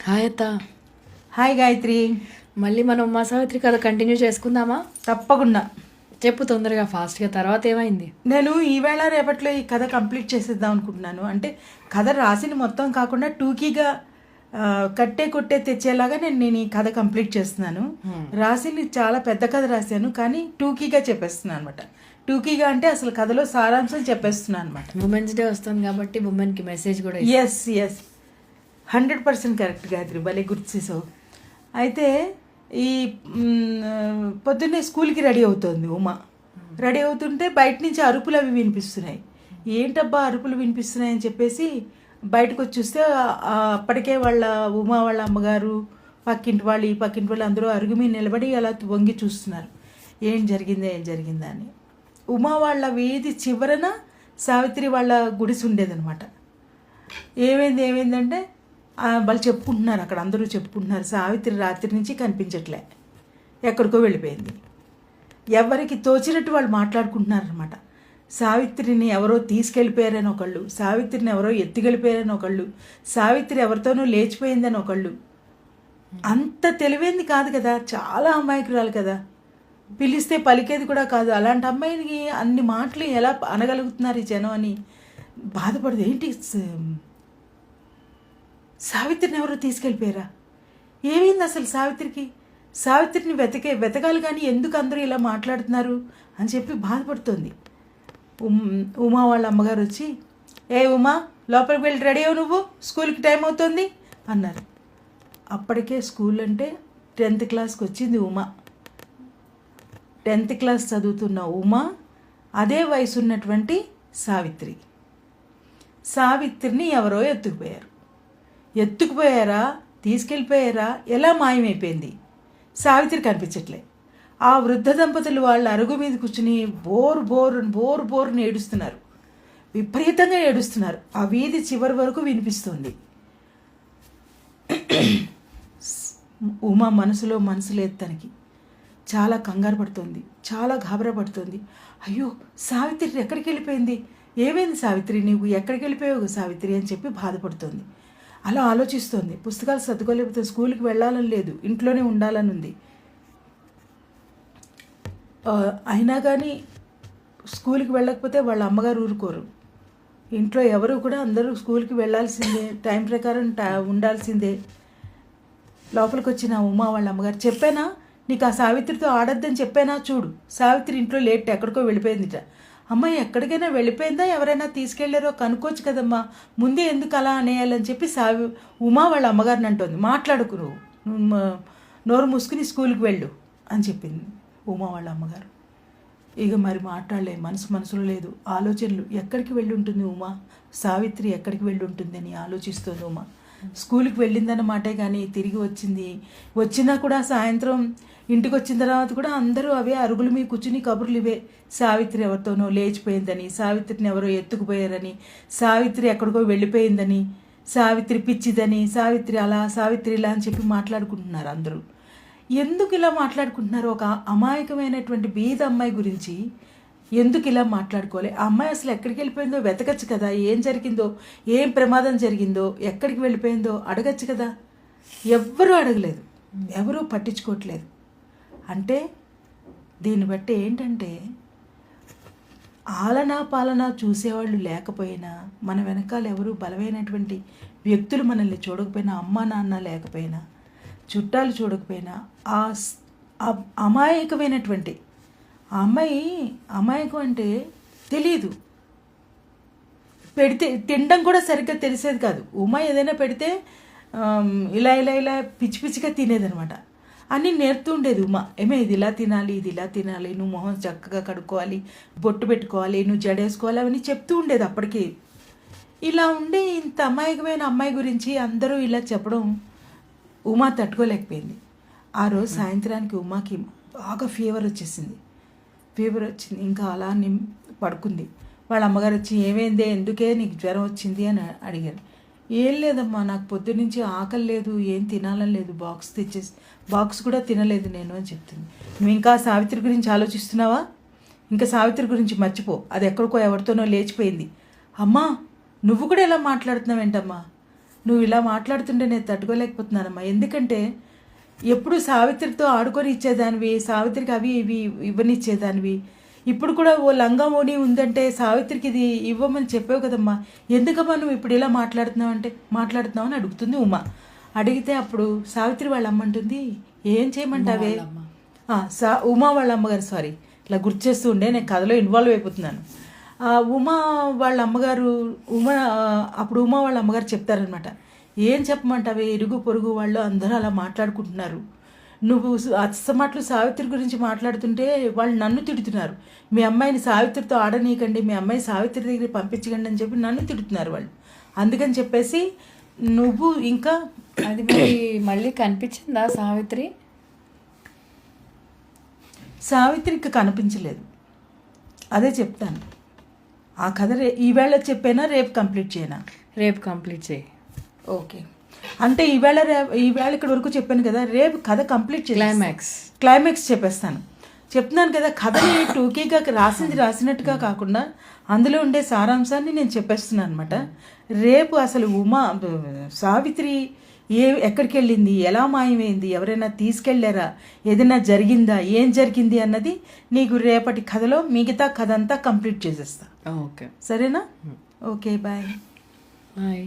Hi అత్త. Hi Gayatri. మళ్ళీ మనం మా సావిత్రి కథ కంటిన్యూ చేసుకుందామా? తప్పకుండా చెప్పు తొందరగా, ఫాస్ట్గా. తర్వాత ఏమైంది? నేను ఈవేళ రేపట్లో ఈ కథ కంప్లీట్ చేసేద్దాం అనుకుంటున్నాను. అంటే కథ రాసిన మొత్తం కాకుండా టూకీగా కట్టే కొట్టే తెచ్చేలాగా నేను ఈ కథ కంప్లీట్ చేస్తున్నాను. రాసింది చాలా పెద్ద కథ రాశాను, కానీ టూకీగా చెప్పేస్తున్నాను అనమాట. టూకీగా అంటే అసలు కథలో సారాంశం చెప్పేస్తున్నాను అనమాట. ఉమెన్స్ డే వస్తుంది కాబట్టి ఉమెన్కి మెసేజ్ కూడా. ఎస్ 100% కరెక్ట్ గాయత్రి, భలే గుర్తు చేసావు. అయితే ఈ పొద్దున్నే స్కూల్కి రెడీ అవుతోంది ఉమా. రెడీ అవుతుంటే బయట నుంచి అరుపులు అవి వినిపిస్తున్నాయి. ఏంటబ్బా అరుపులు వినిపిస్తున్నాయని చెప్పేసి బయటకు వచ్చి చూస్తే అప్పటికే వాళ్ళ ఉమా వాళ్ళ అమ్మగారు, పక్కింటి వాళ్ళు, ఈ పక్కింటి వాళ్ళు అందరూ అరుగు మీద నిలబడి అలా వంగి చూస్తున్నారు. ఏం జరిగిందా అని. ఉమా వాళ్ళ వీధి చివరన సావిత్రి వాళ్ళ గుడిసి ఉండేదన్నమాట. ఏమైందంటే వాళ్ళు చెప్పుకుంటున్నారు, అక్కడ అందరూ చెప్పుకుంటున్నారు, సావిత్రి రాత్రి నుంచి కనిపించట్లే, ఎక్కడికో వెళ్ళిపోయింది. ఎవరికి తోచినట్టు వాళ్ళు మాట్లాడుకుంటున్నారనమాట. సావిత్రిని ఎవరో తీసుకెళ్ళిపోయారని ఒకళ్ళు, సావిత్రిని ఎవరో ఎత్తుకెళ్ళిపోయారని ఒకళ్ళు, సావిత్రి ఎవరితోనో లేచిపోయిందని ఒకళ్ళు. అంత తెలివైంది కాదు కదా, చాలా అమాయకురాలు కదా, పిలిస్తే పలికేది కూడా కాదు. అలాంటి అమ్మాయిని అన్ని మాటలు ఎలా అనగలుగుతున్నారు ఈ జనం అని బాధపడదు. ఏంటి సావిత్రిని ఎవరో తీసుకెళ్ళిపోయారా? ఏమైంది అసలు సావిత్రిని వెతకాలి కానీ ఎందుకు అందరూ ఇలా మాట్లాడుతున్నారు అని చెప్పి బాధపడుతోంది. ఉమా వాళ్ళ అమ్మగారు వచ్చి, ఏ ఉమా, లోపలికి వెళ్ళి రెడీ అవ్వు, నువ్వు స్కూల్కి టైం అవుతుంది అన్నారు. అప్పటికే స్కూల్ అంటే 10th క్లాస్కి వచ్చింది ఉమా. 10th క్లాస్ చదువుతున్న ఉమా, అదే వయసు ఉన్నటువంటి సావిత్రిని ఎవరో ఎత్తుకుపోయారా, తీసుకెళ్ళిపోయారా, ఎలా మాయమైపోయింది? సావిత్రి కనిపించట్లే. ఆ వృద్ధ దంపతులు వాళ్ళ అరుగు మీద కూర్చుని బోరుని ఏడుస్తున్నారు, విపరీతంగా ఏడుస్తున్నారు. ఆ వీధి చివరి వరకు వినిపిస్తుంది. ఉమా మనసులో మనసు లేదు తనకి. చాలా కంగారు పడుతుంది, చాలా గాబరా పడుతుంది. అయ్యో సావిత్రి ఎక్కడికి వెళ్ళిపోయింది? ఏమైంది సావిత్రి, నీవు ఎక్కడికి వెళ్ళిపోయావు సావిత్రి అని చెప్పి బాధపడుతుంది. అలా ఆలోచిస్తోంది. పుస్తకాలు సర్దుకోలేకపోతే స్కూల్కి వెళ్ళాలని లేదు, ఇంట్లోనే ఉండాలని ఉంది. అయినా కానీ స్కూల్కి వెళ్ళకపోతే వాళ్ళ అమ్మగారు ఊరుకోరు. ఇంట్లో ఎవరు కూడా అందరూ స్కూల్కి వెళ్ళాల్సిందే, టైం ప్రకారం ఉండాల్సిందే. లోపలికి వచ్చిన ఉమా వాళ్ళ అమ్మగారు, చెప్పానా నీకు ఆ సావిత్రితో ఆడొద్దని చెప్పానా? చూడు, సావిత్రి ఇంట్లో లేట్, ఎక్కడికో వెళ్ళిపోయిందిట. అమ్మాయి ఎక్కడికైనా వెళ్ళిపోయిందా, ఎవరైనా తీసుకెళ్లారో కనుక్కోవచ్చు కదమ్మా, ముందే ఎందుకు అలా అనేయాలని చెప్పి ఉమా వాళ్ళ అమ్మగారిని అంటోంది. మాట్లాడుకు, నువ్వు నోరు మూసుకుని స్కూల్కి వెళ్ళు అని చెప్పింది ఉమా వాళ్ళ అమ్మగారు. ఇక మరి మాట్లాడలే, మనసులో లేదు, ఆలోచనలు. ఎక్కడికి వెళ్ళి ఉంటుంది ఉమా, సావిత్రి ఎక్కడికి వెళ్ళి ఉంటుంది అని ఆలోచిస్తుంది ఉమా. స్కూల్కి వెళ్ళిందన్నమాటే కానీ తిరిగి వచ్చినా కూడా సాయంత్రం ఇంటికి వచ్చిన తర్వాత కూడా అందరూ అవే అరుగుల మీద కూర్చుని కబుర్లు ఇవే. సావిత్రి ఎవరితోనో లేచిపోయిందని, సావిత్రిని ఎవరో ఎత్తుకుపోయారని, సావిత్రి ఎక్కడికో వెళ్ళిపోయిందని, సావిత్రి పిచ్చిదని, సావిత్రి అలా, సావిత్రి ఇలా అని చెప్పి మాట్లాడుకుంటున్నారు అందరూ. ఎందుకు ఇలా మాట్లాడుకుంటున్నారు? ఒక అమాయకమైనటువంటి బీద అమ్మాయి గురించి ఎందుకు ఇలా మాట్లాడుకోవాలి? ఆ అమ్మాయి అసలు ఎక్కడికి వెళ్ళిపోయిందో వెతకచ్చు కదా, ఏం జరిగిందో, ఏం ప్రమాదం జరిగిందో, ఎక్కడికి వెళ్ళిపోయిందో అడగచ్చు కదా. ఎవ్వరూ అడగలేదు, ఎవరూ పట్టించుకోవట్లేదు. అంటే దీన్ని బట్టి ఏంటంటే, ఆలనా పాలనా చూసేవాళ్ళు లేకపోయినా, మన వెనకాల ఎవరు బలమైనటువంటి వ్యక్తులు మనల్ని చూడకపోయినా, అమ్మా నాన్న లేకపోయినా, చుట్టాలు చూడకపోయినా, ఆ అమాయకమైనటువంటి ఆ అమ్మాయి, అమాయకం అంటే తెలియదు, పెడితే తినడం కూడా సరిగ్గా తెలిసేది కాదు. ఉమా ఏదైనా పెడితే ఇలా పిచ్చిగా తినేదనమాట. అన్నీ నేర్పుతూ ఉండేది ఉమా. ఇది ఇలా తినాలి, నువ్వు మొహం చక్కగా కడుక్కోవాలి, బొట్టు పెట్టుకోవాలి, నువ్వు జడేసుకోవాలి, అవన్నీ చెప్తూ ఉండేది. అప్పటికి ఇలా ఉండి ఇంత అమాయకమైన అమ్మాయి గురించి అందరూ ఇలా చెప్పడం ఉమా తట్టుకోలేకపోయింది. ఆ రోజు సాయంత్రానికి ఉమాకి బాగా ఫీవర్ వచ్చింది. ఇంకా అలా పడుకుంది. వాళ్ళ అమ్మగారు వచ్చి, ఏమైందే, ఎందుకే నీకు జ్వరం వచ్చింది అని అడిగారు. ఏం లేదమ్మా, నాకు పొద్దున్నుంచి ఆకలి లేదు, ఏం తినాలని లేదు, బాక్స్ కూడా తినలేదు నేను అని చెప్తుంది. నువ్వు ఇంకా సావిత్రి గురించి ఆలోచిస్తున్నావా? ఇంకా సావిత్రి గురించి మర్చిపో, అది ఎక్కడికో ఎవరితోనో లేచిపోయింది. అమ్మా, నువ్వు కూడా ఎలా మాట్లాడుతున్నావేంటమ్మా, నువ్వు ఇలా మాట్లాడుతుంటే నేను తట్టుకోలేకపోతున్నానమ్మా. ఎందుకంటే ఎప్పుడు సావిత్రితో ఆడుకొని ఇచ్చేదానివి, సావిత్రికి అవి ఇవి ఇవ్వనిచ్చేదానివి. ఇప్పుడు కూడా ఓ లంగా ఓణి ఉందంటే సావిత్రికి ఇది ఇవ్వమని చెప్పావు కదమ్మా, ఎందుకమ్మా నువ్వు ఇప్పుడు ఇలా మాట్లాడుతున్నావు అని అడుగుతుంది ఉమా. అడిగితే అప్పుడు సావిత్రి వాళ్ళ అమ్మ అంటుంది, ఏం చేయమంటావే? ఉమా వాళ్ళ అమ్మగారు, సారీ ఇట్లా గుర్తు చేస్తూ ఉండే నేను కథలో ఇన్వాల్వ్ అయిపోతున్నాను. ఉమా వాళ్ళ అమ్మగారు అప్పుడు ఉమా వాళ్ళ అమ్మగారు చెప్తారనమాట, ఏం చెప్పమంటావే, ఇరుగు పొరుగు వాళ్ళు అందరూ అలా మాట్లాడుకుంటున్నారు, నువ్వు అచ్చమాట్లు సావిత్రి గురించి మాట్లాడుతుంటే వాళ్ళు నన్ను తిడుతున్నారు, మీ అమ్మాయిని సావిత్రితో ఆడనీయకండి, మీ అమ్మాయి సావిత్రి దగ్గర పంపించకండి అని చెప్పి నన్ను తిడుతున్నారు వాళ్ళు. అందుకని చెప్పేసి నువ్వు ఇంకా అది మళ్ళీ కనిపించిందా సావిత్రికి కనిపించలేదు. అదే చెప్తాను. ఆ కథ ఈవేళ చెప్పేనా రేపు కంప్లీట్ చేయనా? రేపు కంప్లీట్ చేయి. ఓకే, అంటే ఈవేళ ఇక్కడ వరకు చెప్పాను కదా, రేపు కథ కంప్లీట్ చేసి క్లైమాక్స్ చెప్తున్నాను కదా. కథని టూకీగా రాసినట్టుగా కాకుండా అందులో ఉండే సారాంశాన్ని నేను చెప్పేస్తున్నాను అనమాట. రేపు అసలు సావిత్రి ఎక్కడికి వెళ్ళింది, ఎలా మాయమైంది, ఎవరైనా తీసుకెళ్లారా, ఏదైనా జరిగిందా, ఏం జరిగింది అన్నది నీకు రేపటి కథలో మిగతా కథ అంతా కంప్లీట్ చేసేస్తా. ఓకే, సరేనా? Okay, bye. బాయ్.